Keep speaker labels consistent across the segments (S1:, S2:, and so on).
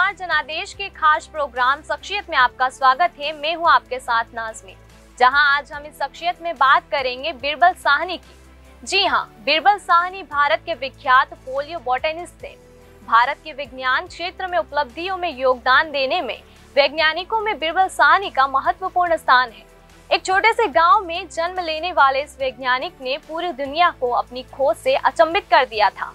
S1: नमस्कार, जनादेश के खास प्रोग्राम शख्सियत में आपका स्वागत है। मैं हूं आपके साथ नाज़मी, जहां आज हम इस शख्सियत में बात करेंगे बिरबल साहनी की। जी हां, बिरबल साहनी भारत के विख्यात पोलियो बॉटनिस्ट थे। भारत के विज्ञान क्षेत्र में उपलब्धियों में योगदान देने में वैज्ञानिकों में बिरबल साहनी का महत्वपूर्ण स्थान है। एक छोटे से गाँव में जन्म लेने वाले इस वैज्ञानिक ने पूरी दुनिया को अपनी खोज से अचंभित कर दिया था।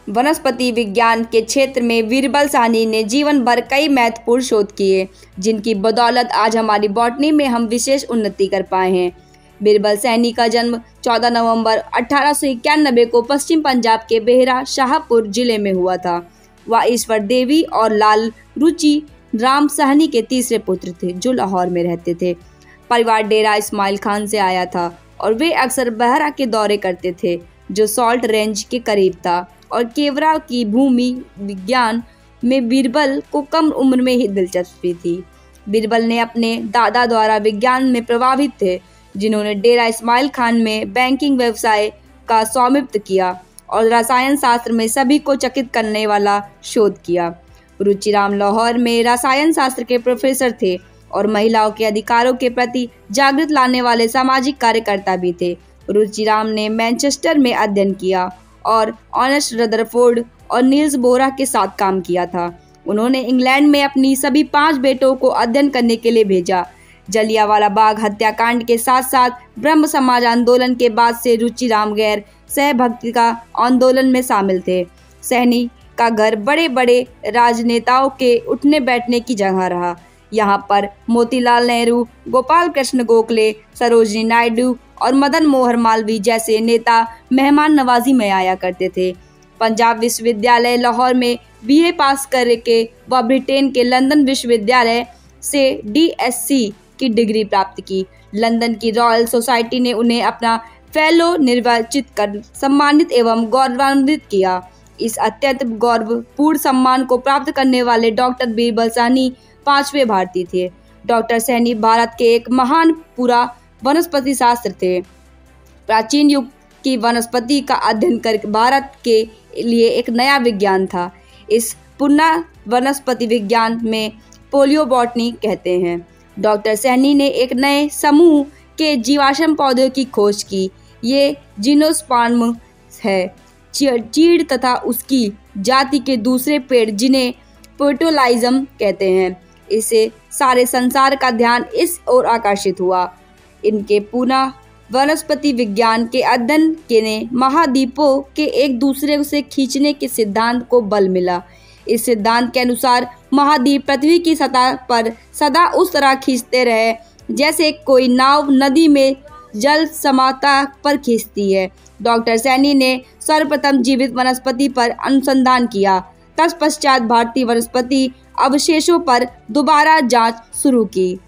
S2: वनस्पति विज्ञान के क्षेत्र में बिरबल साहनी ने जीवन भर कई महत्वपूर्ण शोध किए, जिनकी बदौलत आज हमारी बॉटनी में हम विशेष उन्नति कर पाए हैं। बिरबल साहनी का जन्म 14 नवंबर 1891 को पश्चिम पंजाब के बेहरा शाहपुर जिले में हुआ था। वह ईश्वर देवी और लाल रुचि राम साहनी के तीसरे पुत्र थे, जो लाहौर में रहते थे। परिवार डेरा इस्माइल खान से आया था और वे अक्सर बेहरा के दौरे करते थे, जो सॉल्ट रेंज के करीब था। और केवरा की भूमि विज्ञान में बिरबल को कम उम्र में ही दिलचस्पी थी। बिरबल ने अपने दादा द्वारा विज्ञान में प्रभावित थे, जिन्होंने डेरा इस्माइल खान में बैंकिंग व्यवसाय का स्वामित्व किया और रसायन शास्त्र में सभी को चकित करने वाला शोध किया। रुचिराम लाहौर में रसायन शास्त्र के प्रोफेसर थे और महिलाओं के अधिकारों के प्रति जागृत लाने वाले सामाजिक कार्यकर्ता भी थे। रुचिराम ने मैनचेस्टर में अध्ययन किया और ऑनेस्ट रदरफोर्ड और नील्स बोरा के साथ काम किया था। उन्होंने इंग्लैंड में अपनी सभी 5 बेटों को अध्ययन करने के लिए भेजा। जलियांवाला बाग हत्याकांड के साथ साथ ब्रह्म समाज आंदोलन के बाद से रुचिराम गैर सहभक्ति का आंदोलन में शामिल थे। साहनी का घर बड़े बड़े राजनेताओं के उठने बैठने की जगह रहा। यहाँ पर मोतीलाल नेहरू, गोपाल कृष्ण गोखले, सरोजिनी नायडू और मदन मोहन मालवीय जैसे नेता मेहमान नवाजी में आया करते थे। पंजाब विश्वविद्यालय लाहौर में बीए पास करके वह ब्रिटेन के लंदन विश्वविद्यालय से डीएससी की डिग्री प्राप्त की। लंदन की रॉयल सोसाइटी ने उन्हें अपना फेलो निर्वाचित कर सम्मानित एवं गौरवान्वित किया। इस अत्यंत गौरवपूर्ण सम्मान को प्राप्त करने वाले डॉक्टर बिरबल साहनी 5वें भारतीय थे। डॉक्टर साहनी भारत के एक महान पूरा वनस्पति शास्त्र थे। प्राचीन युग की वनस्पति का अध्ययन कर भारत के लिए एक नया विज्ञान था। इस पुनः वनस्पति विज्ञान में पोलियो बॉटनी कहते हैं। डॉक्टर साहनी ने एक नए समूह के जीवाश्म पौधों की खोज की। ये जिम्नोस्पर्म है, चीड़ तथा उसकी जाति के दूसरे पेड़, जिन्हें पोर्टोलाइजम कहते हैं। इससे सारे संसार का ध्यान इस ओर आकर्षित हुआ। इनके पुनः वनस्पति विज्ञान के अध्ययन के ने महाद्वीपों के एक दूसरे से खींचने के सिद्धांत को बल मिला। इस सिद्धांत के अनुसार महाद्वीप पृथ्वी की सतह पर सदा उस तरह खींचते रहे जैसे कोई नाव नदी में जल समाता पर खींचती है। डॉक्टर साहनी ने सर्वप्रथम जीवित वनस्पति पर अनुसंधान किया। तत्पश्चात भारतीय वनस्पति अवशेषों पर दोबारा जांच शुरू की।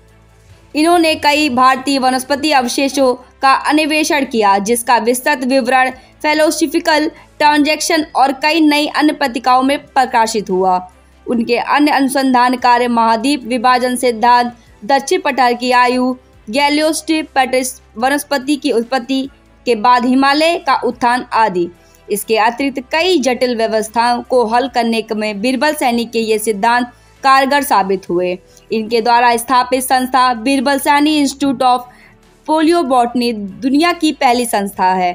S2: इन्होंने कई भारतीय वनस्पति अवशेषों का अन्वेषण किया, जिसका विस्तृत विवरण फेलोसॉफिकल ट्रांजैक्शन और कई नई अन्य पत्रिकाओं में प्रकाशित हुआ। उनके अन्य अनुसंधान कार्य महाद्वीप विभाजन सिद्धांत, दक्षिण पठार की आयु, गैलियोस्टिपेटिस वनस्पति की उत्पत्ति के बाद हिमालय का उत्थान आदि। इसके अतिरिक्त कई जटिल व्यवस्थाओं को हल करने में बिरबल साहनी के ये सिद्धांत कारगर साबित हुए। इनके द्वारा स्थापित संस्था Birbal Sahni institute of polio botany दुनिया की पहली संस्था है।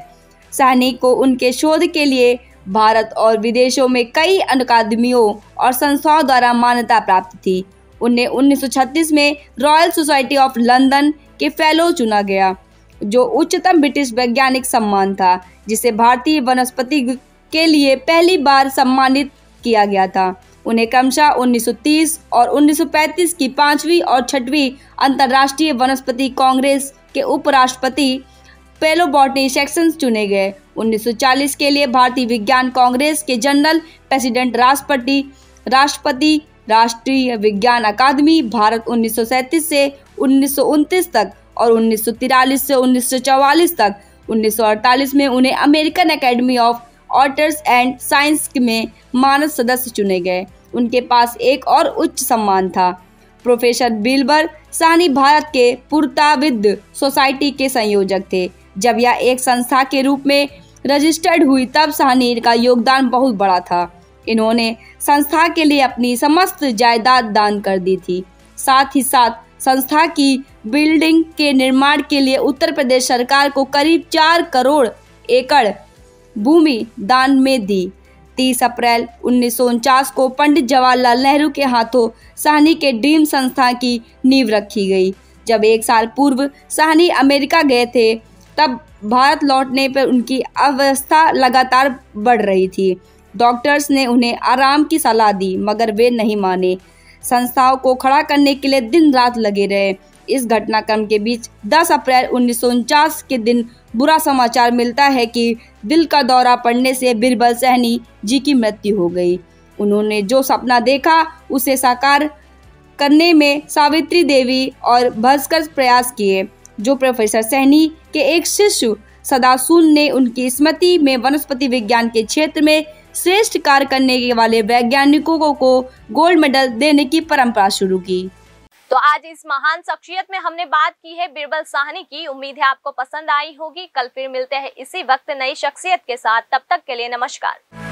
S2: साहनी को उनके शोध के लिए भारत और विदेशों में कई अकादमियों और संस्थाओं द्वारा मान्यता प्राप्त थी। उन्हें 1936 में रॉयल सोसाइटी ऑफ लंदन के फेलो चुना गया, जो उच्चतम ब्रिटिश वैज्ञानिक सम्मान था, जिसे भारतीय वनस्पति के लिए पहली बार सम्मानित किया गया था। उन्हें क्रमशः 1930 और 1935 की 5वीं और 6वीं अंतर्राष्ट्रीय वनस्पति कांग्रेस के उपराष्ट्रपति फेलो बॉटनी सेक्शन चुने गए। 1940 के लिए भारतीय विज्ञान कांग्रेस के जनरल प्रेसिडेंट राष्ट्रपति राष्ट्रीय विज्ञान अकादमी भारत 1937 से 1929 तक और 1943 से 1944 तक। 1948 में उन्हें American academy of arts and science में मानद सदस्य चुने गए। उनके पास एक और उच्च सम्मान था। प्रोफेसर बिरबल साहनी भारत के पुरातत्व सोसाइटी के संयोजक थे। जब यह एक संस्था के रूप में रजिस्टर्ड हुई तब साहनी का योगदान बहुत बड़ा था। इन्होंने संस्था के लिए अपनी समस्त जायदाद दान कर दी थी। साथ ही साथ संस्था की बिल्डिंग के निर्माण के लिए उत्तर प्रदेश सरकार को करीब 4 करोड़ एकड़ भूमि दान में दी। 30 अप्रैल 1949 को पंडित जवाहरलाल नेहरू के हाथों साहनी के ड्रीम संस्था की नींव रखी गई। जब 1 साल पूर्व साहनी अमेरिका गए थे तब भारत लौटने पर उनकी अवस्था लगातार बढ़ रही थी। डॉक्टर्स ने उन्हें आराम की सलाह दी मगर वे नहीं माने। संस्थाओं को खड़ा करने के लिए दिन रात लगे रहे। इस घटनाक्रम के बीच 10 अप्रैल 1949 के दिन बुरा समाचार मिलता है कि दिल का दौरा पड़ने से बिरबल साहनी जी की मृत्यु हो गई। उन्होंने जो सपना देखा उसे साकार करने में सावित्री देवी और भस्कर प्रयास किए। जो प्रोफेसर साहनी के एक शिष्य सदासुन ने उनकी स्मृति में वनस्पति विज्ञान के क्षेत्र में श्रेष्ठ कार्य करने वाले वैज्ञानिकों को गोल्ड मेडल देने की परंपरा शुरू की।
S1: तो आज इस महान शख्सियत में हमने बात की है बिरबल साहनी की। उम्मीद है आपको पसंद आई होगी। कल फिर मिलते हैं इसी वक्त नई शख्सियत के साथ। तब तक के लिए नमस्कार।